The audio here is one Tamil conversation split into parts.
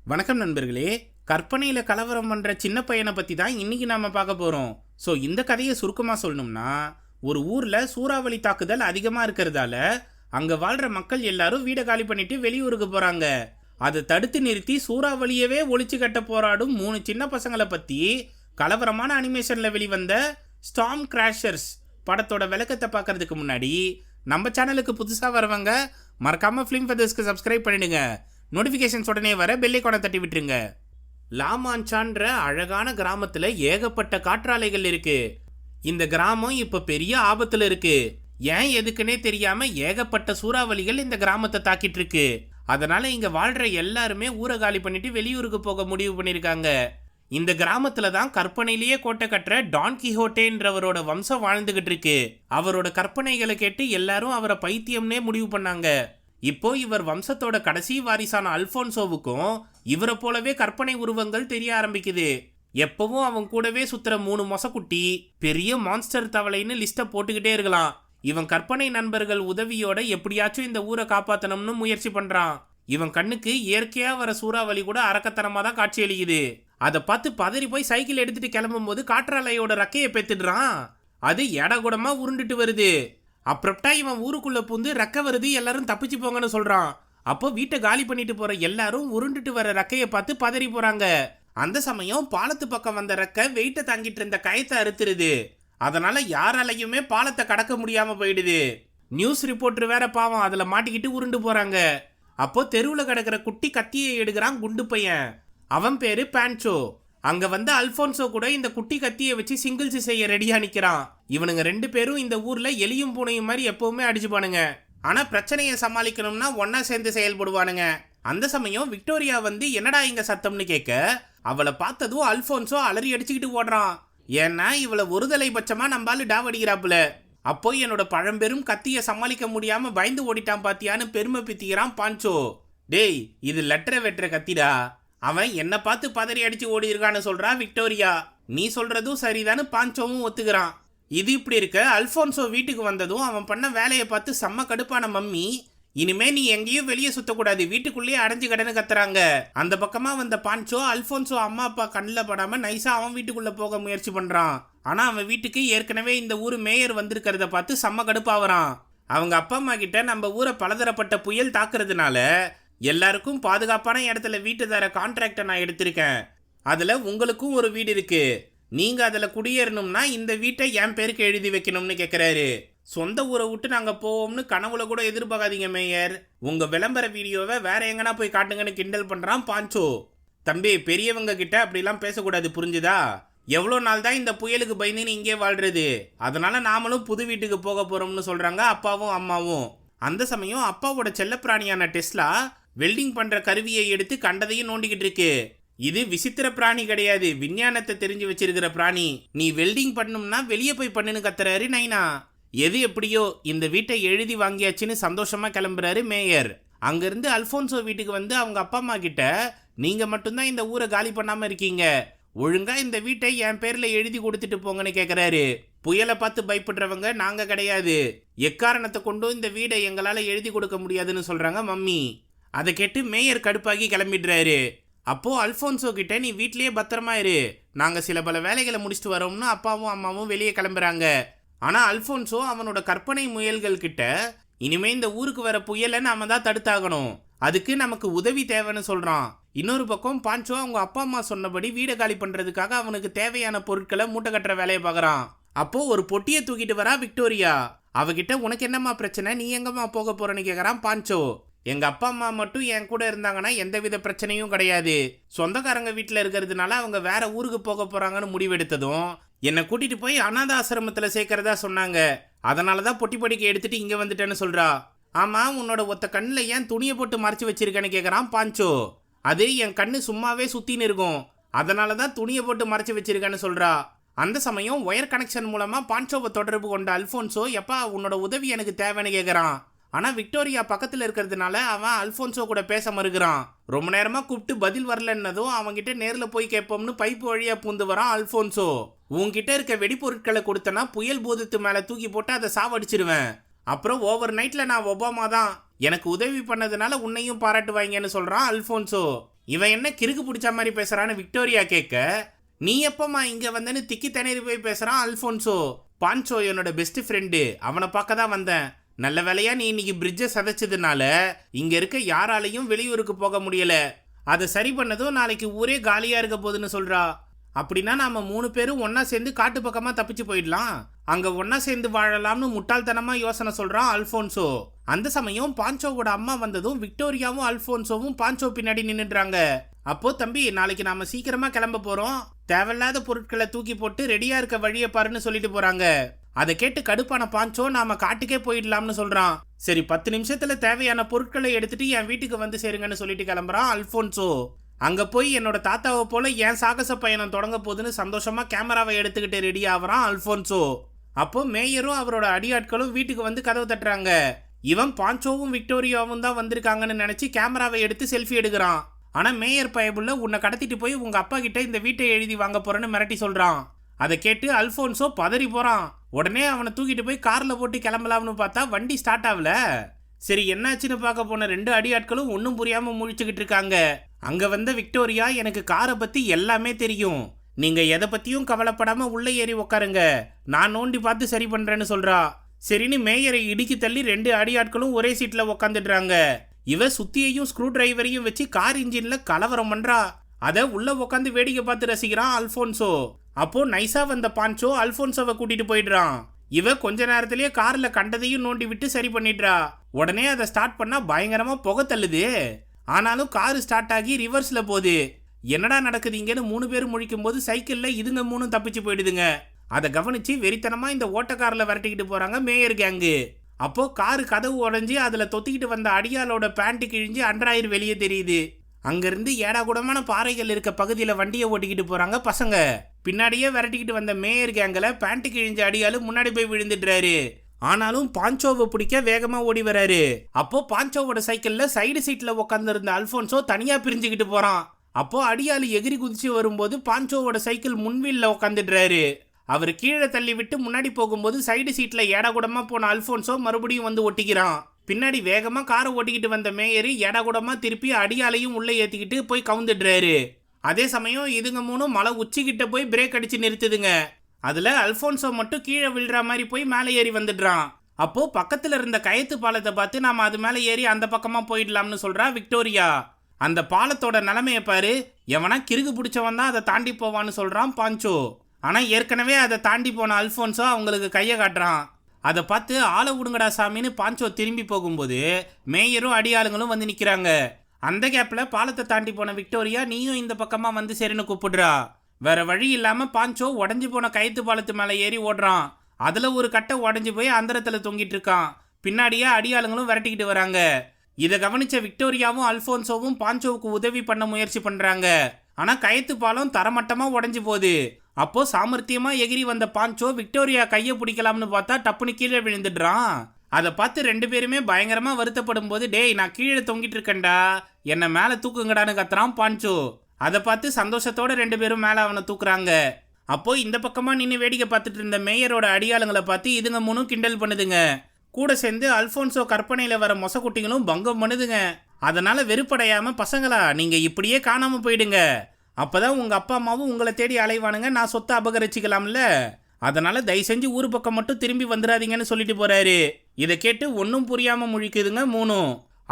வணக்கம் நண்பர்களே. கற்பனையில கலவரம் பண்ற சின்ன பையனை பத்தி தான் இன்னைக்கு நாம பார்க்க போறோம். இந்த கதையை சுருக்கமா சொல்லணும்னா, ஒரு ஊர்ல சூறாவளி தாக்குதல் அதிகமா இருக்கிறதால அங்க வாழ்ற மக்கள் எல்லாரும் வீடை காலி பண்ணிட்டு வெளியூருக்கு போறாங்க. அதை தடுத்து நிறுத்தி சூறாவளியவே ஒழிச்சு கட்ட போராடும் 3 சின்ன பசங்களை பத்தி கலவரமான அனிமேஷன்ல வெளிவந்த ஸ்டார்ம் கிராஷர்ஸ் படத்தோட விளக்கத்தை பார்க்கறதுக்கு முன்னாடி நம்ம சேனலுக்கு புதுசா வரவங்க மறக்காம ஃபிலிம் ஃபெதர்ஸ்க்கு சப்ஸ்கிரைப் பண்ணிடுங்க. நோட்டிஃபிகேஷன்ஸ் உடனே வர பெல் ஐகானை தட்டி விட்டுருங்க. லாமான்சான்ற அழகான கிராமத்துல ஏகப்பட்ட காற்றாலைகள் இருக்கு. இந்த கிராமம் இப்ப பெரிய ஆபத்துல இருக்கு. ஏன் எதுக்குன்னே தெரியாம ஏகப்பட்ட சூறாவளிகள் இந்த கிராமத்தை தாக்கிட்டு இருக்கு. அதனால இங்க வாழ்ற எல்லாருமே ஊரை காலி பண்ணிட்டு வெளியூருக்கு போக முடிவு பண்ணிருக்காங்க. இந்த கிராமத்துல தான் கற்பனையிலேயே கோட்டை கட்டுற டான் கிஹோட்டேன்றவரோட வம்சம் வாழ்ந்துகிட்டு இருக்கு. அவரோட கற்பனைகளை கேட்டு எல்லாரும் அவரை பைத்தியம்னே முடிவு பண்ணாங்க. இப்போ இவர் வம்சத்தோட கடைசி வாரிசான அல்போன்சோவுக்கும் இவரை போலவே கற்பனை உருவங்கள் தெரிய ஆரம்பிக்குது. எப்பவும் அவன் கூடவே சுத்துற 3 மொசக்குட்டி, பெரிய மான்ஸ்டர் தவளைன்னு லிஸ்ட போட்டுக்கிட்டே இருக்கலாம். இவன் கற்பனை நண்பர்கள் உதவியோட எப்படியாச்சும் இந்த ஊரை காப்பாத்தணும்னு முயற்சி பண்றான். இவன் கண்ணுக்கு இயற்கையா வர சூறாவளி கூட அரக்கத்தனமா தான் காட்சியளிக்குது. அதை பார்த்து பதறி போய் சைக்கிள் எடுத்துட்டு கிளம்பும் போது காற்றாலையோட ரக்கையை பெத்துடுறான். அது எடகுடமா உருண்டுட்டு வருது. அப்புறம்டா இவன் ஊருக்குள்ள பூந்து ரெக்க வருது, எல்லாரும் தப்பிச்சு போங்கன்னு சொல்றான். அப்போ வீட்டை காலி பண்ணிட்டு போற எல்லாரும் உருண்டுட்டு வர ரெக்கையை பார்த்து பதறி போறாங்க. அந்த சமயம் பாலத்து பக்கம் வந்த ரெக்கை வெயிட்ட தாங்கிட்டு இருந்த கயத்தை அறுத்துருது. அதனால யாராலையுமே பாலத்தை கடக்க முடியாம போயிடுது. நியூஸ் ரிப்போர்ட்டர் வேற பாவம் அதுல மாட்டிக்கிட்டு உருண்டு போறாங்க. அப்போ தெருவுல கிடக்கிற குட்டி கத்தியை எடுக்கிறான் குண்டு பையன். அவன் பேரு பான்சோ. அங்க வந்து அல்போன்சோ கூட இந்த குட்டி கத்தியை வச்சு சிங்கிள்ஸ் செய்ய ரெடியா நிக்கிறான். இவனுங்க 2 பேரும் இந்த ஊர்ல எலியும் பூனையும் மாதிரி எப்பவுமே அடிச்சுப்பானுங்க. ஆனா பிரச்சனையை சமாளிக்கணும்னா ஒன்னா சேர்ந்து செயல்படுவானுங்க. அந்த சமயம் விக்டோரியா வந்து என்னடா இங்க சத்தம்னு கேட்க, அவளை பார்த்ததும் அல்போன்சோ அலறி அடிச்சுக்கிட்டு ஓடுறான். ஏன்னா இவளை ஒருதலை பட்சமா நம்பாலு டாவடிக்கிறாப்புல. அப்போ என்னோட பழம்பெரும் கத்தியை சமாளிக்க முடியாம பயந்து ஓடிட்டான் பாத்தியான்னு பெருமை பித்திக்கிறான் பான்சோ. டேய், இது லெட்டரை வெட்டுற கத்திடா. அவன் என்ன பார்த்து பதறி அடிச்சு ஓடி இருக்கான்னு சொல்றா விக்டோரியா. நீ சொல்றதும் சரிதான்னு பான்சோவும் ஒத்துக்கிறான். இது இப்படி இருக்க அல்போன்சோ வீட்டுக்கு வந்ததும் அவன் பண்ண வேலையை பார்த்து செம்ம கடுப்பான மம்மி, இனிமே நீ எங்கேயும் வெளியே சுத்தக்கூடாது, வீட்டுக்குள்ளேயே அடைஞ்சு கடனு கத்துறாங்க. அந்த பக்கமா வந்த பான்சோ அல்போன்சோ அம்மா அப்பா கண்ணில் படாம நைஸா அவன் வீட்டுக்குள்ள போக முயற்சி பண்றான். ஆனா அவன் வீட்டுக்கு ஏற்கனவே இந்த ஊர் மேயர் வந்திருக்கிறத பார்த்து செம்ம கடுப்பாவறான். அவங்க அப்பா அம்மா கிட்ட நம்ம ஊரை பலதரப்பட்ட புயல் தாக்குறதுனால எல்லாருக்கும் பாதுகாப்பான இடத்துல வீட்டு தர கான்ட்ராக்டை நான் எடுத்திருக்கேன். அதுல உங்களுக்கும் ஒரு வீடு இருக்கு. நீங்க அதுல குடியேறணும்னா இந்த வீட்டை என் பேருக்கு எழுதி வைக்கணும்னு கேட்கிறாரு. சொந்த ஊரை விட்டு நாங்க போவோம்னு கனவுல கூட எதிர்பார்க்காதீங்க மேயர். உங்க விளம்பர வீடியோவை வேற எங்கன்னா போய் காட்டுங்கன்னு கிண்டல் பண்றான் பான்சோ. தம்பி, பெரியவங்க கிட்ட அப்படிலாம் பேசக்கூடாது, புரிஞ்சுதா? எவ்வளோ நாள் தான் இந்த புயலுக்கு பயந்துன்னு இங்கே வாழ்றது. அதனால நாமளும் புது வீட்டுக்கு போக போறோம்னு சொல்றாங்க அப்பாவும் அம்மாவும். அந்த சமயம் அப்பாவோட செல்லப்பிராணியான டெஸ்லா வெல்டிங் பண்ற கருவியை எடுத்து கண்டதையும் நோண்டிக்கிட்டு இருக்கு. இது விசித்திர பிராணி கிடையாது, விஞ்ஞானத்தை தெரிஞ்சு வச்சிருக்கிற பிராணி. நீ வெல்டிங் பண்ணணும்னா வெளியே போய் பண்ணுன்னு கத்துறாரு நைனா. எது எப்படியோ இந்த வீட்டை எழுதி வாங்கியாச்சுன்னு சந்தோஷமா கிளம்புறாரு மேயர். அங்கிருந்து அல்போன்சோ வீட்டுக்கு வந்து அவங்க அப்பா அம்மா கிட்ட, நீங்க மட்டும்தான் இந்த ஊரை காலி பண்ணாம இருக்கீங்க, ஒழுங்கா இந்த வீட்டை என் பேர்ல எழுதி கொடுத்துட்டு போங்கன்னு கேட்கிறாரு. புயலை பார்த்து பயப்படுறவங்க நாங்க கிடையாது, எக்காரணத்தை கொண்டும் இந்த வீடை எங்களால எழுதி கொடுக்க முடியாதுன்னு சொல்றாங்க மம்மி. அதை கேட்டு மேயர் கடுப்பாகி கிளம்பிடுறாரு. அப்போ அல்போன்சோ கிட்ட, நீ வீட்லயே பத்திரமா இரு, நாங்க சில பல வேலைகளை முடிச்சுட்டு வரோம்னு அப்பாவும் அம்மாவும் வெளியே கிளம்புறாங்க. ஆனா அல்போன்சோ அவனோட கற்பனை முயல்கள் கிட்ட, இனிமே இந்த ஊருக்கு வர புயலை நாம தான் தடுத்தாகணும், அதுக்கு நமக்கு உதவி தேவைன்னு சொல்றான். இன்னொரு பக்கம் பான்சோ அவங்க அப்பா அம்மா சொன்னபடி வீடை காலி பண்றதுக்காக அவனுக்கு தேவையான பொருட்களை மூட்டை கட்டுற வேலையை பார்க்கறான். அப்போ ஒரு பொட்டியை தூக்கிட்டு வரா விக்டோரியா. அவகிட்ட, உனக்கு என்னம்மா பிரச்சனை, நீ எங்கம்மா போக போறன்னு கேட்கறான் பான்சோ. எங்க அப்பா அம்மா மட்டும் என் கூட இருந்தாங்கன்னா எந்தவித பிரச்சனையும் கிடையாது, சொந்தக்காரங்க வீட்டில் இருக்கிறதுனால அவங்க வேற ஊருக்கு போக போறாங்கன்னு முடிவெடுத்ததும் என்னை கூட்டிட்டு போய் அநாத ஆசிரமத்துல சேர்க்கறதா சொன்னாங்க. அதனாலதான் பொட்டி படிக்க எடுத்துட்டு இங்க வந்துட்டேன்னு சொல்றா. ஆமா, உன்னோட ஒத்த கண்ணில் ஏன் துணியை போட்டு மறைச்சு வச்சிருக்கேன்னு கேட்கறான் பான்சோ. அது என் கண்ணு சும்மாவே சுத்தின்னு இருக்கும், அதனாலதான் துணியை போட்டு மறைச்சு வச்சிருக்கேன்னு சொல்றா. அந்த சமயம் ஒயர் கனெக்ஷன் மூலமா பான்சோவை தொடர்பு கொண்ட அல்போன்சோ, எப்பா உன்னோட உதவி எனக்கு தேவைன்னு கேட்கறான். ஆனா விக்டோரியா பக்கத்துல இருக்கிறதுனால அவன் அல்போன்சோ கூட பேச மறுக்கிறான். ரொம்ப நேரமா கூப்பிட்டு பதில் வரலன்னதும் அவன்கிட்ட நேர்ல போய் கேட்போம்னு பைப்பு வழியா பூந்து வரான் அல்போன்சோ. உன்கிட்ட இருக்க வெடிப்பொருட்களை கொடுத்தனா புயல் பூதத்து மேல தூக்கி போட்டு அதை சாவடிச்சிருவேன். அப்புறம் ஓவர் நைட்ல நான் ஒபாமா தான், எனக்கு உதவி பண்ணதுனால உன்னையும் பாராட்டுவாங்கன்னு சொல்றான் அல்போன்சோ. இவன் என்ன கிறுக்கு பிடிச்ச மாதிரி பேசுறான்னு விக்டோரியா கேட்க, நீ எப்பமா இங்க வந்தேன்னு திக்கி தண்ணீர் போய் பேசுறான் அல்போன்சோ. பான்சோ என்னோட பெஸ்ட் ஃப்ரெண்டு, அவனை பார்க்க தான் வந்தேன். நல்ல வேலையா நீ இன்னைக்கு பிரிட்ஜை சதைச்சதுனால இங்க இருக்க யாராலையும் வெளியூருக்கு போக முடியல. அதை சரி பண்ணதும் நாளைக்கு ஊரே காலியா இருக்க போகுதுன்னு சொல்றா. அப்படின்னா நாம 3 பேரும் ஒன்னா சேர்ந்து காட்டு பக்கமா தப்பிச்சு போயிடலாம், அங்க ஒன்னா சேர்ந்து வாழலாம்னு முட்டாள்தனமா யோசனை சொல்றான் அல்போன்சோ. அந்த சமயம் பான்சோவோட அம்மா வந்ததும் விக்டோரியாவும் அல்போன்சோவும் பான்சோ பின்னாடி நின்னுடுறாங்க. அப்போ தம்பி, நாளைக்கு நாம சீக்கிரமா கிளம்ப போறோம், தேவையில்லாத பொருட்களை தூக்கி போட்டு ரெடியா இருக்க வழியை பாருன்னு சொல்லிட்டு போறாங்க. அதை கேட்டு கடுப்பான பான்சோ நாம காட்டுக்கே போயிடலாம்னு சொல்றான். சரி 10 நிமிஷத்துல தேவையான பொருட்களை எடுத்துட்டு என் வீட்டுக்கு வந்து சேருங்கன்னு சொல்லிட்டு கிளம்புறான் அல்போன்சோ. அங்க போய் என்னோட தாத்தாவை போல என் சாகச பயணம் தொடங்க போகுதுன்னு சந்தோஷமா கேமராவை எடுத்துக்கிட்டு ரெடி ஆகுறான் அல்போன்சோ. அப்போ மேயரும் அவரோட அடியாட்களும் வீட்டுக்கு வந்து கதவு தட்டுறாங்க. இவன் பான்சோவும் விக்டோரியாவும் தான் வந்திருக்காங்கன்னு நினைச்சு கேமராவை எடுத்து செல்ஃபி எடுக்கிறான். ஆனா மேயர் பயபுள்ள உன்னை கடத்திட்டு போய் உங்க அப்பா கிட்ட இந்த வீட்டை எழுதி வாங்க போறேன்னு மிரட்டி சொல்றான். அதை கேட்டு அல்போன்சோ பதறி போறான். உடனே அவனை தூக்கிட்டு போய் கார்ல போட்டு கிளம்பலாம்னு பார்த்தா வண்டி ஸ்டார்ட் ஆகல. சரி என்னாச்சுன்னு பார்க்க போன 2 அடியாட்களும் ஒன்னும் புரியாம முழிச்சுக்கிட்டு இருக்காங்க. அங்க வந்த விக்டோரியா, எனக்கு காரை பத்தி எல்லாமே தெரியும், நீங்க எதை பத்தியும் கவலைப்படாம உள்ள ஏறி உக்காருங்க, நான் நோண்டி பார்த்து சரி பண்றேன்னு சொல்றா. சரின்னு மேயரை இடுக்கி தள்ளி 2 அடியாட்களும் ஒரே சீட்ல உக்காந்துடுறாங்க. இவ சுத்தியையும் ஸ்க்ரூ டிரைவரையும் வச்சு கார் இன்ஜின்ல கலவரம் பண்றா. அத உள்ள உக்காந்து வேடிக்கை பார்த்து ரசிக்கிறான் அல்போன்சோ. அப்போ நைஸா வந்த பான்சோ அல்போன்சோவை கூட்டிட்டு போயிடுறான். இவ கொஞ்ச நேரத்திலேயே கார்ல கண்டதையும் நோண்டி விட்டு சரி பண்ணிடுறா. உடனே அதை ஸ்டார்ட் பண்ணா பயங்கரமா புகை தள்ளுது. ஆனாலும் காரு ஸ்டார்ட் ஆகி ரிவர்ஸ்ல போகுது. என்னடா நடக்குதுங்கன்னு 3 பேரும் முழிக்கும் போது சைக்கிள்ல இதுங்க 3 தப்பிச்சு போயிடுதுங்க. அதை கவனிச்சு வெறித்தனமா இந்த ஓட்டக்காரில் விரட்டிக்கிட்டு போறாங்க மேயர் கேங்கு. அப்போ காரு கதவு உடஞ்சி அதுல தொத்திக்கிட்டு வந்த அடியாளோட பேண்ட் கிழிஞ்சு அண்டராயிரம் வெளியே தெரியுது. அங்கிருந்து ஏடாகூடமான பாறைகள் இருக்க பகுதியில வண்டியை ஓட்டிக்கிட்டு போறாங்க பசங்க. பின்னாடியே விரட்டிக்கிட்டு வந்த மேயர் கேங்கில் பேண்ட் கிழிஞ்ச அடியாளு முன்னாடி போய் விழுந்துடுறாரு. ஆனாலும் பான்சோவை பிடிக்க வேகமா ஓடி வராரு. அப்போ பான்சோவோட சைக்கிள்ல சைடு சீட்ல உட்காந்துருந்த அல்போன்சோ தனியா பிரிஞ்சுக்கிட்டு போறான். அப்போ அடியாளு எகிரி குதிச்சு வரும்போது பான்சோவோட சைக்கிள் முன்வீல்ல உட்காந்துடுறாரு. அவர் கீழே தள்ளி விட்டு முன்னாடி போகும்போது சைடு சீட்ல ஏடாகுடமா போன அல்போன்சோ மறுபடியும் வந்து ஒட்டிக்கிறான். பின்னாடி வேகமா காரை ஓட்டிக்கிட்டு வந்த மேயரு ஏடாகுடமா திருப்பி அடியாலையும் உள்ள ஏத்திக்கிட்டு போய் கவுந்துடுறாரு. அதே சமயம் இதுங்க 3 மலை உச்சிக்கிட்ட போய் பிரேக் அடிச்சு நிறுத்துதுங்க. அதுல அல்போன்சோ மட்டும் கீழே விழுற மாதிரி போய் மேலே ஏறி வந்துடுறான். அப்போ பக்கத்துல இருந்த கயத்து பாலத்தை பார்த்து நாம அது மேலே ஏறி அந்த பக்கமா போயிடலாம்னு சொல்றா விக்டோரியா. அந்த பாலத்தோட நிலைமைய பாரு, எவனா கிறுகு பிடிச்சவன் தான் அதை தாண்டி போவான்னு சொல்றான் பான்சோ. ஆனா ஏற்கனவே அதை தாண்டி போன அல்போன்சோ அவங்களுக்கு கையை காட்டுறான். அதை பார்த்து ஆளை விடுங்கடா சாமின்னு பான்சோ திரும்பி போகும்போது மேயரும் அடியாளுங்களும் வந்து நிக்கிறாங்க. அந்த கேப்ல பாலத்தை தாண்டி போன விக்டோரியா, நீயும் இந்த பக்கமா வந்து சரின்னு கூப்பிடுறா. வேற வழி இல்லாம பான்சோ உடஞ்சி போன கயித்து பாலத்து மேல ஏறி ஓடுறான். அதுல ஒரு கட்டை உடஞ்சி போய் அந்தரத்துல தொங்கிட்டு இருக்கான். பின்னாடியே அடியாளுங்களும் விரட்டிக்கிட்டு வராங்க. இதை கவனிச்ச விக்டோரியாவும் அல்போன்சோவும் பான்சோவுக்கு உதவி பண்ண முயற்சி பண்றாங்க. ஆனா கயத்து பாலம் தரமட்டமா உடஞ்சி போகுது. அப்போ சாமர்த்தியமா எகிரி வந்த பான்சோ விக்டோரியா கையை பிடிக்கலாம்னு பார்த்தா டப்புன்னு கீழே விழுந்துடுறான். அதை பார்த்து 2 பேருமே பயங்கரமா வருத்தப்படும் போது, டேய் நான் கீழே தொங்கிட்டு இருக்கேன்டா, என்னை மேலே தூக்குங்கடான்னு கத்துறான் பான்சோ. அதை பார்த்து சந்தோஷத்தோட 2 பேரும் மேலே அவனை தூக்குறாங்க. அப்போ இந்த பக்கமா நின்று வேடிக்கை பார்த்துட்டு இருந்த மேயரோட அடியாளுங்களை பார்த்து இதுங்க 3 கிண்டல் பண்ணுதுங்க. கூட சேர்ந்து அல்போன்சோ கற்பனையில வர மொசக்குட்டிகளும் பங்கம் பண்ணுதுங்க. அதனால வெறுப்படையாம, பசங்களா நீங்க இப்படியே காணாம போயிடுங்க, அப்பதான் உங்க அப்பா அம்மாவும் உங்களை தேடி அலைவானுங்க, நான் சொத்தை அபகரிச்சிக்கலாம்ல, அதனால தயவு செஞ்சு ஊரு பக்கம் மட்டும் திரும்பி வந்துடாதீங்கன்னு சொல்லிட்டு போறாரு. இதை கேட்டு ஒன்னும் புரியாம முழிக்குதுங்க 3.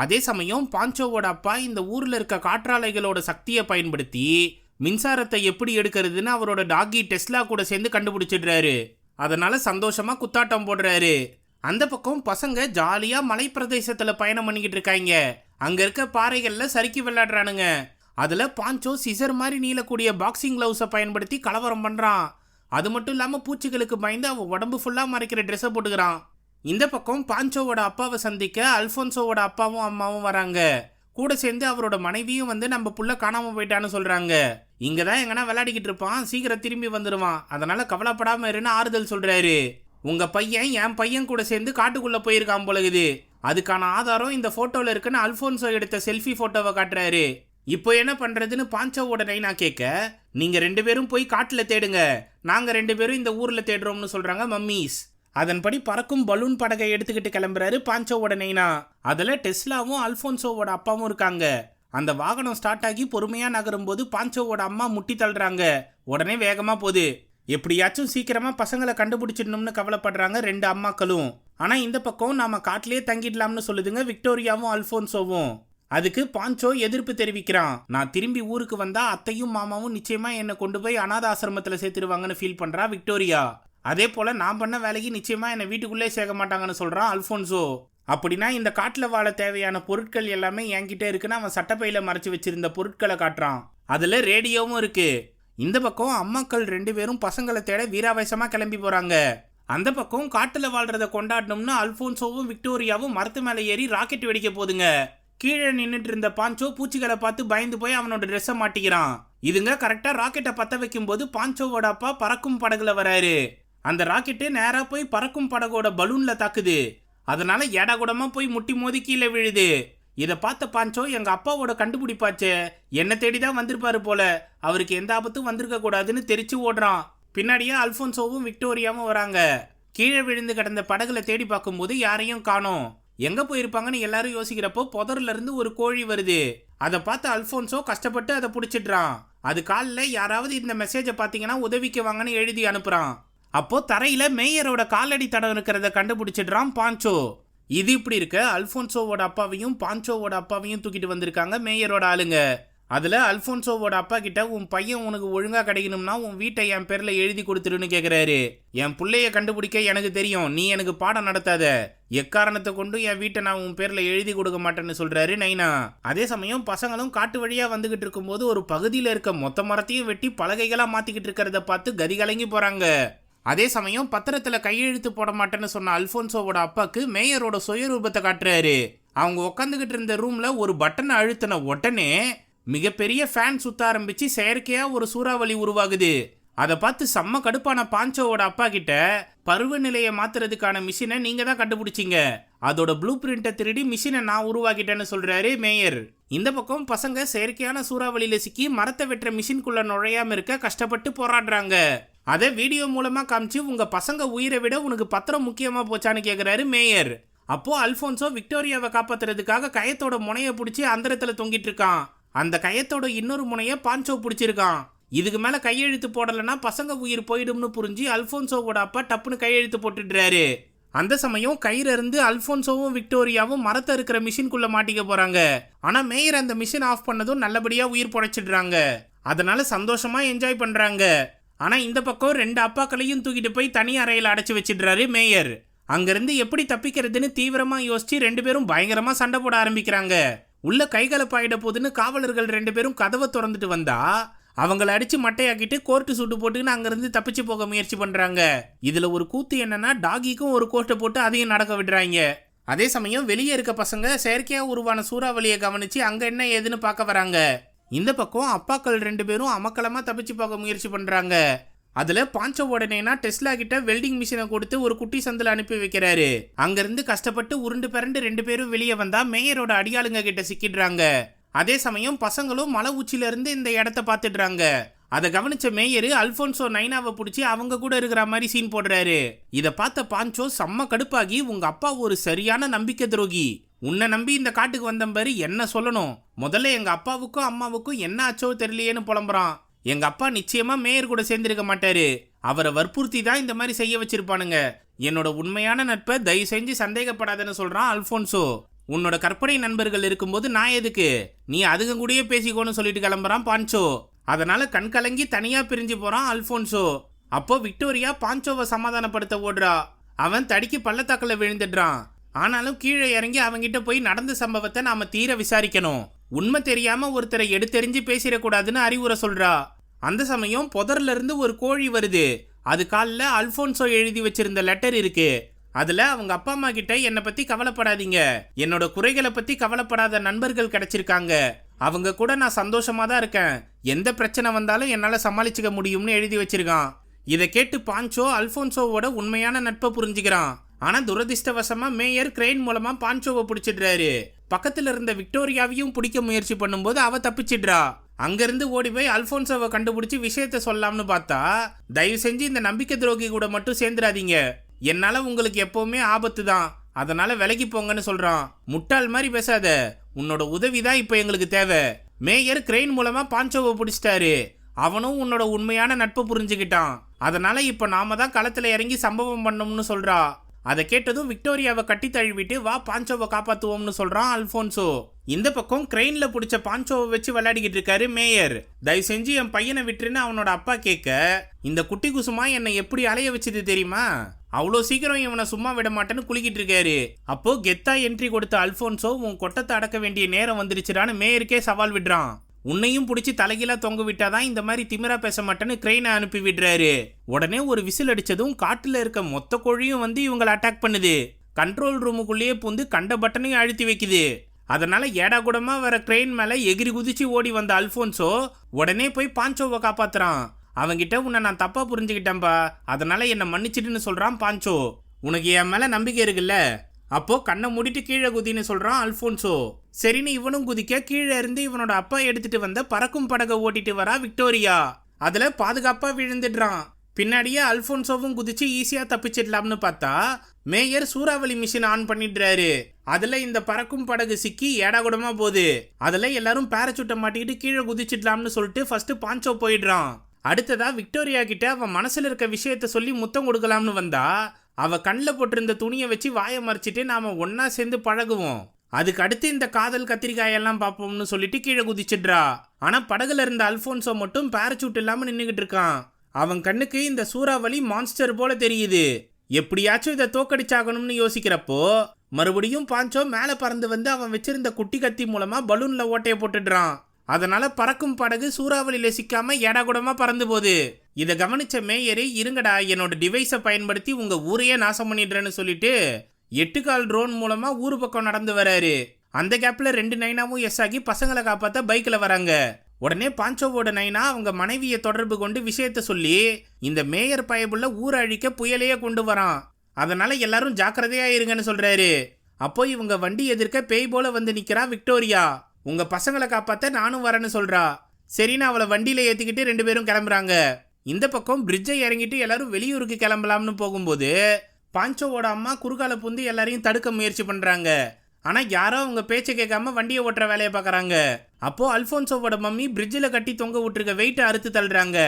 அதே சமயம் பான்சோவோட அப்பா இந்த ஊர்ல இருக்க காற்றாலைகளோட சக்தியை பயன்படுத்தி மின்சாரத்தை எப்படி எடுக்கிறதுன்னு அவரோட டாகி டெஸ்லா கூட சேர்ந்து கண்டுபிடிச்சிடுறாரு. அதனால சந்தோஷமா குத்தாட்டம் போடுறாரு. அந்த பக்கம் பசங்க ஜாலியா மலை பிரதேசத்துல பயணம் பண்ணிக்கிட்டு இருக்காங்க. அங்க இருக்க பாறைகள்ல சறுக்கி விளையாடுறானுங்க. அதுல பான்சோ சிசர் மாதிரி நீளக்கூடிய பாக்ஸிங் கிளவுஸை பயன்படுத்தி கலவரம் பண்றான். அது மட்டும் இல்லாம பூச்சிகளுக்கு பயந்து அவன் உடம்பு ஃபுல்லா மறைக்கிற ட்ரெஸ்ஸை போட்டுக்கிறான். இந்த பக்கம் பான்சோவோட அப்பாவை சந்திக்க அல்போன்சோவோட அப்பாவும் அம்மாவும் வராங்க. கூட சேர்ந்து அவரோட மனைவியும் வந்து நம்ம புள்ள காணாம போயிட்டான்னு சொல்றாங்க. இங்கதான் எங்கன்னா விளையாடிக்கிட்டு இருப்பான், சீக்கிரம் திரும்பி வந்துடுவான், அதனால கவலைப்படாம இருன்னு ஆறுதல் சொல்றாரு. உங்க பையன் என் பையன் கூட சேர்ந்து காட்டுக்குள்ள போயிருக்கான் போலகுது, அதுக்கான ஆதாரம் இந்த போட்டோல இருக்குன்னு அல்போன்சோ எடுத்த செல்ஃபி போட்டோவை காட்டுறாரு. இப்போ என்ன பண்றதுன்னு பான்சோவோட நைனா கேட்க, நீங்க 2 பேரும் போய் காட்டுல தேடுங்க, நாங்க 2 பேரும் இந்த ஊர்ல தேடுறோம்னு சொல்றாங்க மம்மீஸ். அதன்படி பறக்கும் பலூன் படகை எடுத்துக்கிட்டு கிளம்புறாரு பான்சோவோட நைனா. அதுல டெஸ்லாவும் அல்போன்சோவோட அப்பாவும் இருக்காங்க. அந்த வாகனம் ஸ்டார்ட் ஆகி பொறுமையா நகரும் போது பாஞ்சோவோட அம்மா முட்டி தள்ளுறாங்க. உடனே வேகமா போகுது. எப்படியாச்சும் சீக்கிரமா பசங்களை கண்டுபிடிச்சிடணும்னு கவலைப்படுறாங்க ரெண்டு அம்மாக்களும். ஆனா இந்த பக்கம் நாம காட்டிலேயே தங்கிடலாம்னு சொல்லுதுங்க விக்டோரியாவும் அல்போன்சோவும். அதுக்கு பாஞ்சோ எதிர்ப்பு தெரிவிக்கிறான். நான் திரும்பி ஊருக்கு வந்தா அத்தையும் மாமாவும் நிச்சயமா என்னை கொண்டு போய் அனாத ஆசிரமத்துல சேர்த்துருவாங்கன்னு ஃபீல் பண்றா விக்டோரியா. அதே போல நான் பண்ண வேலைக்கு நிச்சயமா என்னை வீட்டுக்குள்ளே சேர்க்க மாட்டாங்கன்னு சொல்றான் அல்போன்சோ. அப்படின்னா இந்த காட்டுல வாழ தேவையான பொருட்கள் எல்லாமே என்கிட்ட இருக்குன்னு அவன் சட்டப்பையில மறைச்சு வச்சிருந்த பொருட்களை காட்டுறான். அதுல ரேடியோவும் இருக்கு. இந்த பக்கம் அம்மாக்கள் ரெண்டு பேரும் பசங்களை தேட வீராவேசமா கிளம்பி போறாங்க. அந்த பக்கம் காட்டுல வாழ்றத கொண்டாடணும்னு அல்போன்சோவும் விக்டோரியாவும் மரத்து மேல ஏறி ராக்கெட் வெடிக்க போதுங்க. கீழே நின்றுட்டு இருந்த பாஞ்சோ பூச்சிகளை பார்த்து பயந்து போய் அவனோட ட்ரெஸ்ஸை மாட்டிக்கிறான். இதுங்க கரெக்டா ராக்கெட்டை பத்த வைக்கும் போது பாஞ்சோவோட அப்பா பறக்கும் படகுல வராரு. அந்த ராக்கெட்டு நேரா போய் பறக்கும் படகோட பலூன்ல தாக்குது. அதனால எடகுடமா போய் முட்டி மோதி கீழே விழுது. இதை பார்த்த பாஞ்சோ எங்க அப்பாவோட கண்டுபிடிப்பாச்சே, என்ன தேடிதான் வந்திருப்பாரு போல, அவருக்கு எந்த ஆபத்தும் வந்திருக்க கூடாதுன்னு தெரிச்சு ஓடுறான். பின்னாடியே அல்போன்சோவும் விக்டோரியாவும் வராங்க. கீழே விழுந்து கிடந்த படகுல தேடி பார்க்கும்போது யாரையும் காணோம். எங்க போயிருப்பாங்கன்னு எல்லாரும் யோசிக்கிறப்போ புதர்ல இருந்து ஒரு கோழி வருது. அதை பார்த்து அல்போன்சோ கஷ்டப்பட்டு அதை பிடிச்சிடுறான். அது காலில் யாராவது இந்த மெசேஜை பார்த்தீங்கன்னா உதவிக்கு வாங்கன்னு எழுதி அனுப்புறான். அப்போ தரையில மேயரோட காலடி தடம் இருக்கிறத கண்டுபிடிச்சிடுறான் பாஞ்சோ. இது இப்படி இருக்க அல்போன்சோவோட அப்பாவையும் பாஞ்சோவோட அப்பாவையும் தூக்கிட்டு வந்திருக்காங்க மேயரோட ஆளுங்க. அதுல அல்போன்சோவோட அப்பா கிட்ட உன் பையன் உனக்கு ஒழுங்கா கிடைக்கணும்னா உன் வீட்டை என் பேர்ல எழுதி கொடுத்துருன்னு கேக்குறாரு. என் பிள்ளைய கண்டுபிடிக்க எனக்கு தெரியும், நீ எனக்கு பாடம் நடத்தாத, எக்காரணத்தை கொண்டு என் வீட்டை நான் உன் பேர்ல எழுதி கொடுக்க மாட்டேன்னு சொல்றாரு நைனா. அதே சமயம் பசங்களும் காட்டு வழியா வந்துகிட்டு இருக்கும் போது ஒரு பகுதியில இருக்க மொத்த மரத்தையும் வெட்டி பலகைகளா மாத்திக்கிட்டு இருக்கிறத பார்த்து கதி கலங்கி போறாங்க. அதே சமயம் பத்திரத்துல கையெழுத்து போட மாட்டேன்னு சொன்ன அல்போன்சோவோட அப்பாக்கு மேயரோட சுயரூபத்தை காட்டுறாரு. அவங்க உட்காந்துக்கிட்டு இருந்த ரூம்ல ஒரு பட்டனை அழுத்தின உடனே மிகப்பெரிய ஃபேன் சுத்த ஆரம்பிச்சு செயற்கையா ஒரு சூறாவளி உருவாகுது. அதை பார்த்து செம்ம கடுப்பான பாஞ்சோவோட அப்பா கிட்ட பருவநிலையை மாத்துறதுக்கான மிஷினை நீங்க தான் கண்டுபிடிச்சிங்க, அதோட ப்ளூ பிரிண்ட்டை திருடி மிஷினை நான் உருவாக்கிட்டேன்னு சொல்றாரு மேயர். இந்த பக்கம் பசங்க செயற்கையான சூறாவளியில சிக்கி மரத்தை வெட்டுற மிஷின்குள்ள நுழையாம இருக்க கஷ்டப்பட்டு போராடுறாங்க. அதை வீடியோ மூலமா காமிச்சு உங்க பசங்க உயிரை விட உனக்கு பத்திரம் முக்கியமா போச்சான்னு கேக்குறாரு மேயர். அப்போ அல்போன்சோ விக்டோரியாவை காப்பாத்துறதுக்காக கயத்தோட முனைய பிடிச்சி அந்தரத்துல தொங்கிட்டு இருக்கான். அந்த கயத்தோட இன்னொரு முனைய பாஞ்சோ பிடிச்சிருக்கான். இதுக்கு மேல கையெழுத்து போடலன்னா பசங்க உயிர் போயிடும்னு புரிஞ்சு அல்போன்சோவோட அப்பா டப்புன்னு கையெழுத்து போட்டுடுறாரு. அந்த சமயம் கயிறு இருந்து அல்போன்சோவும் விக்டோரியாவும் மரத்தை இருக்கிற மிஷின்குள்ள மாட்டிக்க போறாங்க. ஆனா மேயர் அந்த மிஷின் ஆஃப் பண்ணதும் நல்லபடியா உயிர் பொழைச்சிடுறாங்க. அதனால சந்தோஷமா என்ஜாய் பண்றாங்க. ஆனா இந்த பக்கம் ரெண்டு அப்பாக்களையும் தூக்கிட்டு போய் தனி அறையில் அடைச்சு வச்சிடுறாரு மேயர். அங்கிருந்து எப்படி தப்பிக்கிறதுன்னு தீவிரமா யோசிச்சு ரெண்டு பேரும் பயங்கரமா சண்டை போட ஆரம்பிக்கிறாங்க. உள்ள கைகலப்பாயிட போதுன்னு காவலர்கள் ரெண்டு பேரும் கதவை திறந்துட்டு வந்தா அவங்கள அடிச்சு மட்டையாக்கிட்டு கோர்ட்டு சூட்டு போட்டுன்னு அங்கிருந்து தப்பிச்சு போக முயற்சி பண்றாங்க. இதுல ஒரு கூத்து என்னன்னா டாகிக்கும் ஒரு கோட்டை போட்டு அதையும் நடக்க விடுறாங்க. அதே சமயம் வெளியே இருக்க பசங்க செயற்கையா உருவான சூறாவளியை கவனிச்சு அங்க என்ன ஏதுன்னு பார்க்க வராங்க. இந்த பக்கம் அப்பாக்கள் ரெண்டு பேரும் அமக்கலமா தப்பிச்சு போக முயற்சி பண்றாங்க. அதுல பாஞ்சோ உடனேனா டெஸ்லா கிட்ட வெல்டிங் மிஷினை கொடுத்து ஒரு குட்டி சந்தில அனுப்பி வைக்கிறாரு. அங்கிருந்து கஷ்டப்பட்டு உருண்டு பிறண்டு ரெண்டு பேரும் வெளியே வந்தா மேயரோட அடியாளுங்க கிட்ட சிக்கிடுறாங்க. அதே சமயம் பசங்களும் மலை உச்சில இருந்து இந்த இடத்த பாத்துடுறாங்க. அதை கவனிச்ச மேயரு அல்போன்சோ நைனாவை பிடிச்சி அவங்க கூட இருக்கிற மாதிரி சீன் போடுறாரு. இதை பார்த்த பாஞ்சோ செம்ம கடுப்பாகி, உங்க அப்பா ஒரு சரியான நம்பிக்கை துரோகி, உன்னை நம்பி இந்த காட்டுக்கு வந்த பாரு, என்ன சொல்லணும், முதல்ல எங்க அப்பாவுக்கும் அம்மாவுக்கும் என்ன ஆச்சோ தெரியலையேன்னு புலம்புறான். எங்க அப்பா நிச்சயமா மேயர் கூட சேர்ந்திருக்க மாட்டாரு, அவரை வற்புறுத்தி தான் இந்த மாதிரி செய்ய வச்சிருப்பானுங்க, என்னோட உண்மையான நட்பை தயவு செஞ்சு சந்தேகப்படாதன்னு சொல்றான் அல்போன்சோ. உன்னோட கற்பனை நண்பர்கள் இருக்கும்போது நான் எதுக்கு, நீ அதுங்க கூடயே பேசிக்கோன்னு சொல்லிட்டு கிளம்புறான் பாஞ்சோ. அதனால கண் கலங்கி தனியா பிரிஞ்சு போறான் அல்போன்சோ. அப்போ விக்டோரியா பாஞ்சோவை சமாதானப்படுத்த ஓடுறா. அவன் தடிக்கு பள்ளத்தாக்குல விழுந்துடுறான். ஆனாலும் கீழே இறங்கி அவங்கிட்ட போய் நடந்த சம்பவத்தை நாம தீர விசாரிக்கணும், உண்மை தெரியாம ஒருத்தரை எடுத்தெறிஞ்சு பேசிடக்கூடாதுன்னு அறிவுரை சொல்றா. அந்த சமயம் புதர்ல இருந்து ஒரு கோழி வருது. அது காலில் அல்போன்சோ எழுதி வச்சிருந்த லெட்டர் இருக்கு. அதுல அவங்க அப்பா அம்மா கிட்ட என்னை பத்தி கவலைப்படாதீங்க, என்னோட குறைகளை பத்தி கவலைப்படாத நண்பர்கள் கிடைச்சிருக்காங்க, அவங்க கூட நான் சந்தோஷமா தான் இருக்கேன், எந்த பிரச்சனை வந்தாலும் என்னால சமாளிச்சுக்க முடியும்னு எழுதி வச்சிருக்கான். இதை கேட்டு பாஞ்சோ அல்போன்சோவோட உண்மையான நட்பை புரிஞ்சுக்கிறான். ஆனா துரதிர்ஷ்டவசமா மேயர் கிரெயின் மூலமா பாஞ்சோவை பிடிச்சிடுறாரு. பக்கத்துல இருந்த விக்டோரியாவையும் பிடிக்க முயற்சி பண்ணும்போது அவ தப்பிச்சிடுறா. அங்கிருந்து ஓடி போய் அல்போன்சோவை கண்டுபிடிச்சு விஷயத்த சொல்லலாம்னு பார்த்தா, தயவு செஞ்சு இந்த நம்பிக்கை துரோகி கூட மட்டும் சேர்ந்துடாதீங்க, என்னால உங்களுக்கு எப்பவுமே ஆபத்து தான், அதனால விலகி போங்கன்னு சொல்றான். முட்டாள் மாதிரி பேசாத, உன்னோட உதவிதான் இப்ப எங்களுக்கு தேவை. மேயர் கிரெயின் மூலமா பாஞ்சோவை பிடிச்சிட்டாரு. அவனும் உன்னோட உண்மையான நட்பு புரிஞ்சுக்கிட்டான். அதனால இப்ப நாம தான் களத்துல இறங்கி சம்பவம் பண்ணோம்னு சொல்றா. அதை கேட்டதும் விக்டோரியாவை கட்டி தழுவிட்டு வா பாஞ்சோவை காப்பாத்துவோம்னு சொல்றான் அல்போன்சோ. இந்த பக்கம் கிரெயின்ல பிடிச்ச பாஞ்சோவை வச்சு விளையாடிக்கிட்டு இருக்காரு மேயர். தயவு செஞ்சு என் பையனை விட்டுருன்னு அவனோட அப்பா கேட்க, இந்த குட்டி குசுமா என்னை எப்படி அலைய வச்சது தெரியுமா, அவ்வளோ சீக்கிரம் இவனை சும்மா விட மாட்டேன்னு குளிக்கிட்டு இருக்காரு. அப்போ கெத்தா என்ட்ரி கொடுத்த அல்போன்சோ உன் கொட்டத்தை அடக்க வேண்டிய நேரம் வந்துருச்சுடான்னு மேயருக்கே சவால் விடுறான். உன்னையும் பிடிச்சி தலைகீழா தொங்க விட்டாதான் இந்த மாதிரி திமிரா பேச மாட்டேன்னு கிரெயினை அனுப்பி விடுறாரு. உடனே ஒரு விசில் அடிச்சதும் காட்டுல இருக்க மொத்த கோழியும் வந்து இவங்களை அட்டாக் பண்ணுது. கண்ட்ரோல் ரூமுக்குள்ளேயே பூந்து கண்ட பட்டனையும் அழுத்தி வைக்குது. அதனால ஏடா கூடமா வர கிரெயின் மேல எகிரி குதிச்சு ஓடி வந்த அல்போன்சோ உடனே போய் பாஞ்சோவை காப்பாத்துறான். அவங்கிட்ட உன்னை நான் தப்பா புரிஞ்சுக்கிட்டேன்பா, அதனால என்னை மன்னிச்சிட்டுன்னு சொல்றான் பாஞ்சோ. உனக்கு என் மேல நம்பிக்கை இருக்குல்ல, அப்போ கண்ணை மூடிட்டு கீழே குதின்னு சொல்றான் அல்போன்சோ. சரின்னு இவனும் குதிக்க கீழே இருந்து இவனோட அப்பா எடுத்துட்டு வந்த பறக்கும் படகை ஓட்டிட்டு வரா விக்டோரியா. அதுல பாதுகாப்பா விழுந்துடுறான். பின்னாடியே அல்போன்சோவும் குதிச்சு ஈஸியா தப்பிச்சிடலாம்னு பார்த்தா மேயர் சூறாவளி மிஷின் ஆன் பண்ணிடுறாரு. அதுல இந்த பறக்கும் படகு சிக்கி ஏடாகுடமா போகுது. அதுல எல்லாரும் பேரச்சூட்டை மாட்டிக்கிட்டு கீழே குதிச்சிடலாம்னு சொல்லிட்டு ஃபர்ஸ்ட் பாஞ்சோ போயிடுறான். அடுத்ததா விக்டோரியா கிட்ட அவன் மனசுல இருக்க விஷயத்த சொல்லி முத்தம் கொடுக்கலாம்னு வந்தா அவ கண்ணில் போட்டிருந்த துணியை வச்சு வாயை மறைச்சிட்டு நாம ஒன்னா சேர்ந்து பழகுவோம், அதுக்கு அடுத்து இந்த காதல் கத்திரிக்காயெல்லாம் பார்ப்போம்னு சொல்லிட்டு கீழே குதிச்சிடுறா. ஆனா படகுல இருந்த அல்போன்சோ மட்டும் பேரச்சூட் இல்லாம நின்னுகிட்டு இருக்கான். அவன் கண்ணுக்கு இந்த சூறாவளி மான்ஸ்டர் போல தெரியுது. எப்படியாச்சும் இதை தோக்கடிச்சாகணும்னு யோசிக்கிறப்போ மறுபடியும் பாஞ்சோ மேல பறந்து வந்து அவன் வச்சிருந்த குட்டி கத்தி மூலமா பலூன்ல ஓட்டையை போட்டுடுறான். அதனால பறக்கும் படகு சூறாவளியில சிக்காம ஏடாகுடமா பறந்து போகுது. இதை கவனிச்ச மேயரு, இருங்கடா என்னோட டிவைஸை பயன்படுத்தி உங்க ஊரையே நாசம் பண்ணிடுறேன்னு சொல்லிட்டு 8 கால் ட்ரோன் மூலமா ஊரு பக்கம் நடந்து வராரு. அந்த கேப்ல 2 நைனாவும் எஸ் ஆகி பசங்களை காப்பாத்த பைக்ல வராங்க. உடனே பாஞ்சோவோட நைனா அவங்க மனைவியை தொடர்பு கொண்டு விஷயத்த சொல்லி இந்த மேயர் பயபுள்ள ஊரை அழிக்க புயலையே கொண்டு வரான். அதனால எல்லாரும் ஜாக்கிரதையா இருங்கன்னு சொல்றாரு. அப்போ இவங்க வண்டி எதிர்க்க பேய் போல வந்து நிக்கிறா விக்டோரியா. உங்க பசங்களை காப்பாத்த நானும் வரேன்னு சொல்றா. சரின்னு அவளை வண்டியில ஏத்திக்கிட்டு 2 பேரும் கிளம்புறாங்க. இந்த பக்கம் பிரிட்ஜை இறங்கிட்டு எல்லாரும் வெளியூருக்கு கிளம்பலாம்னு போகும்போது பாஞ்சோவோட அம்மா குறுக்கால புந்து எல்லாரையும் தடுக்க முயற்சி பண்றாங்க. ஆனா யாரோ அவங்க பேச்சை கேட்காம வண்டியை ஓட்டுற வேலையை பார்க்கறாங்க. அப்போ அல்போன்சோவோட மம்மி பிரிட்ஜில் கட்டி தொங்க விட்டுருக்க வெயிட்டை அறுத்து தள்ளுறாங்க.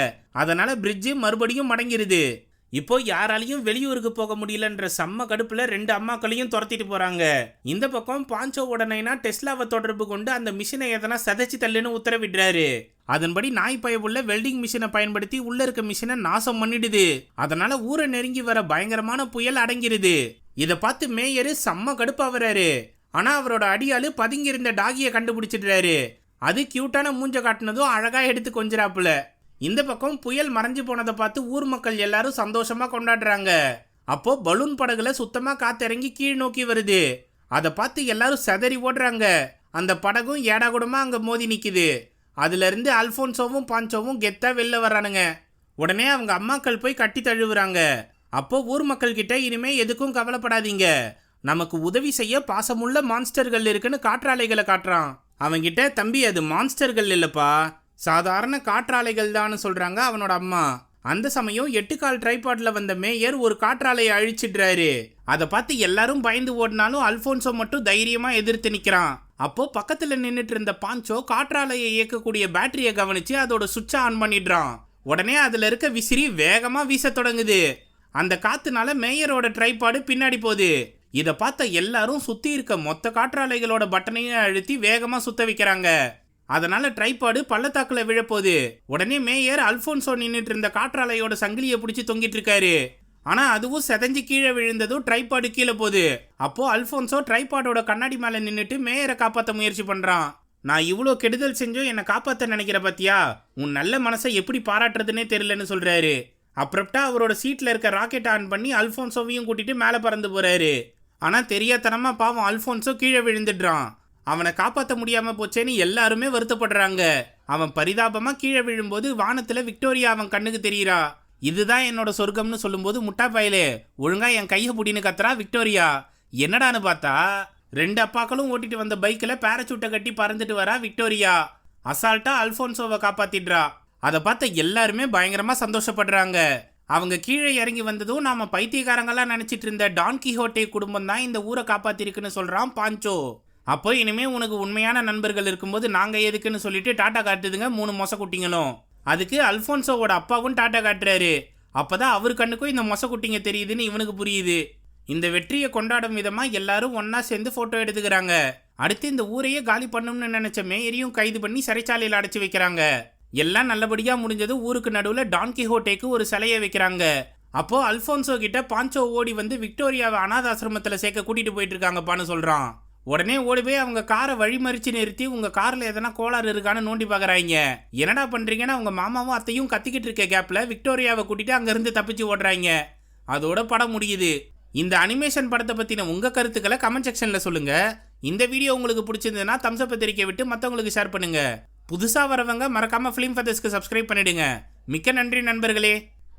அதனால பிரிட்ஜு மறுபடியும் மடங்கிருது. இப்போ யாராலையும் வெளியூருக்கு போக முடியலன்ற செம்ம கடுப்புல 2 அம்மாக்களையும் துரத்திட்டு போறாங்க. இந்த பக்கம் பாஞ்சோவோட நைனா டெஸ்லாவை தொடர்பு கொண்டு அந்த மிஷினை எதனா சதைச்சு தள்ளுன்னு உத்தரவிடுறாரு. அதன்படி நாய் பயவுள்ள வெல்டிங் மிஷினை பயன்படுத்தி உள்ள இருக்க மிஷினை நாசம் பண்ணிடுது. அதனால ஊரை நெருங்கி வர பயங்கரமான புயல் அடங்கிருது. இதை பார்த்து மேயரு செம்ம கடுப்பா வர்றாரு. ஆனா அவரோட அடியாளு பதுங்கி இருந்த டாகியை கண்டுபிடிச்சிடுறாரு. அது கியூட்டான மூஞ்ச காட்டினதும் அழகா எடுத்து கொஞ்சிராப்புல. இந்த பக்கம் புயல் மறைஞ்சு போனதை பார்த்து ஊர் மக்கள் எல்லாரும் சந்தோஷமா கொண்டாடுறாங்க. அப்போ பலூன் படகுல சுத்தமா காத்திறங்கி கீழ் நோக்கி வருது. அதை பார்த்து எல்லாரும் செதறி ஓடுறாங்க. அந்த படகும் ஏடாகுடமா அங்க மோதி நிக்குது. அதுல இருந்து அல்போன்சோவும் பாஞ்சோவும் கெத்தா வெளில வர்றானுங்க. உடனே அவங்க அம்மாக்கள் போய் கட்டி தழுவுறாங்க. அப்போ ஊர் மக்கள் கிட்ட இனிமே எதுக்கும் கவலைப்படாதீங்க, நமக்கு உதவி செய்ய பாசமுள்ள மான்ஸ்டர்கள் இருக்குன்னு காற்றாலைகளை காட்டுறான். அவங்கிட்ட, தம்பி அது மான்ஸ்டர்கள் இல்லப்பா, சாதாரண காற்றாலைகள் தான் சொல்றாங்க அவனோட அம்மா. அந்த சமயம் 8 கால் ட்ரைபாட்ல வந்த மேயர் ஒரு காற்றாலையை அழிச்சிடுறாரு. அதை பார்த்து எல்லாரும் பயந்து ஓடினாலும் அல்போன்சோ மட்டும் தைரியமா எதிர்த்து நிக்கிறான். அப்போ பக்கத்துல நின்னுட்டு இருந்த பாஞ்சோ காற்றாலையை இயக்கக்கூடிய பேட்டரியை கவனிச்சு அதோட சுவிட்சை ஆன் பண்ணிடுறான். உடனே அதுல இருக்க விசிறி வேகமா வீச தொடங்குது. அந்த காத்துனால மேயரோட ட்ரைபாடு பின்னாடி போகுது. இதை பார்த்த எல்லாரும் சுத்தி இருக்க மொத்த காற்றாலைகளோட பட்டனையும் அழுத்தி வேகமா சுத்த வைக்கிறாங்க. அதனால ட்ரைபாடு பள்ளத்தாக்குல விழப்போகுது. உடனே மேயர் அல்போன்சோ நின்றுட்டு இருந்த காற்றாலையோட சங்கிலியை பிடிச்சி தொங்கிட்டு இருக்காரு. ஆனா அதுவும் செதஞ்சு கீழே விழுந்ததும் ட்ரைபாடு கீழே போகுது. அப்போ அல்போன்சோ ட்ரைபாடோட கண்ணாடி மேல நின்றுட்டு மேயரை காப்பாற்ற முயற்சி பண்றான். நான் இவ்வளோ கெடுதல் செஞ்சோம் என்னை காப்பாற்ற நினைக்கிற பத்தியா, உன் நல்ல மனசை எப்படி பாராட்டுறதுன்னே தெரியலன்னு சொல்றாரு. அப்புறம்டா அவரோட சீட்ல இருக்க ராக்கெட் ஆன் பண்ணி அல்போன்சோவையும் கூட்டிட்டு மேலே பறந்து போறாரு. ஆனா தெரியாதனமா பாவம் அல்போன்சோ கீழே விழுந்துடுறான். அவனை காப்பாற்ற முடியாம போச்சேன்னு எல்லாருமே வருத்தப்படுறாங்க. அவன் பரிதாபமா கீழே விழும்போது வானத்துல விக்டோரியா அவன் கண்ணுக்கு தெரியுறா. இதுதான் என்னோட சொர்க்கம்னு சொல்லும்போது, முட்டா பயலே ஒழுங்கா என் கையை புடின்னு கத்துறா விக்டோரியா. என்னடான்னு பார்த்தா 2 அப்பாக்களும் ஓட்டிட்டு வந்த பைக்கில் பேரச்சூட்டை கட்டி பறந்துட்டு வரா விக்டோரியா. அசால்ட்டா அல்போன்சோவை காப்பாத்திடுறா. அதை பார்த்த எல்லாருமே பயங்கரமா சந்தோஷப்படுறாங்க. அவங்க கீழே இறங்கி வந்ததும் நாம பைத்தியக்காரங்களாம் நினைச்சிட்டு இருந்த டான் கிஹோட்டே குடும்பம் தான் இந்த ஊரை காப்பாத்திருக்குன்னு சொல்றான் பாஞ்சோ. அப்போ இனிமே உனக்கு உண்மையான நண்பர்கள் இருக்கும்போது நாங்க எதுக்குன்னு சொல்லிட்டு டாட்டா காட்டுதுங்க 3 மொசக்குட்டிங்களும். அதுக்கு அல்ஃபோன்சோவோட அப்பாவும் டாட்டா காட்டுறாரு. அப்பதான் அவர் கண்ணுக்கும் இந்த மொசக்குட்டிங்க தெரியுதுன்னு இவனுக்கு புரியுது. இந்த வெற்றியை கொண்டாடும் விதமா எல்லாரும் ஒன்னா சேர்ந்து போட்டோ எடுத்துக்கிறாங்க. அடுத்து இந்த ஊரையே காலி பண்ணணும்னு நினைச்ச மேயரையும் கைது பண்ணி சிறைச்சாலையில் அடைச்சு வைக்கிறாங்க. எல்லாம் நல்லபடியா முடிஞ்சது. ஊருக்கு நடுவில் டான் கிஹோட்டேக்கு ஒரு சிலையை வைக்கிறாங்க. அப்போ அல்ஃபோன்சோ கிட்ட பான்சோ ஓடி வந்து விக்டோரியாவை அனாதாசிரமத்தில் சேர்க்க கூட்டிட்டு போயிட்டு இருக்காங்கப்பான்னு சொல்றான். உடனே ஓடி போய் அவங்க காரை வழிமறிச்சு நிறுத்தி உங்க கார்ல எதனா கோளாறு இருக்கான்னு நோண்டி பாக்குறாங்க. என்னடா பண்றீங்கன்னா அவங்க மாமாவும் அத்தையும் கத்திக்கிட்டு இருக்க கேப்ல விக்டோரியாவை கூட்டிட்டு அங்க இருந்து தப்பிச்சு ஓடுறாங்க. அதோட படம் முடியுது. இந்த அனிமேஷன் படத்தை பத்தின உங்க கருத்துக்களை கமெண்ட் செக்ஷன்ல சொல்லுங்க. இந்த வீடியோ உங்களுக்கு பிடிச்சிருந்ததுன்னா தம்ஸ் அப் தெரிவிக்க விட்டு மற்றவங்களுக்கு ஷேர் பண்ணுங்க. புதுசா வரவங்க மறக்காம ஃபிலிம் ஃபதர்ஸ்க்கு சப்ஸ்கிரைப் பண்ணிடுங்க. மிக்க நன்றி நண்பர்களே.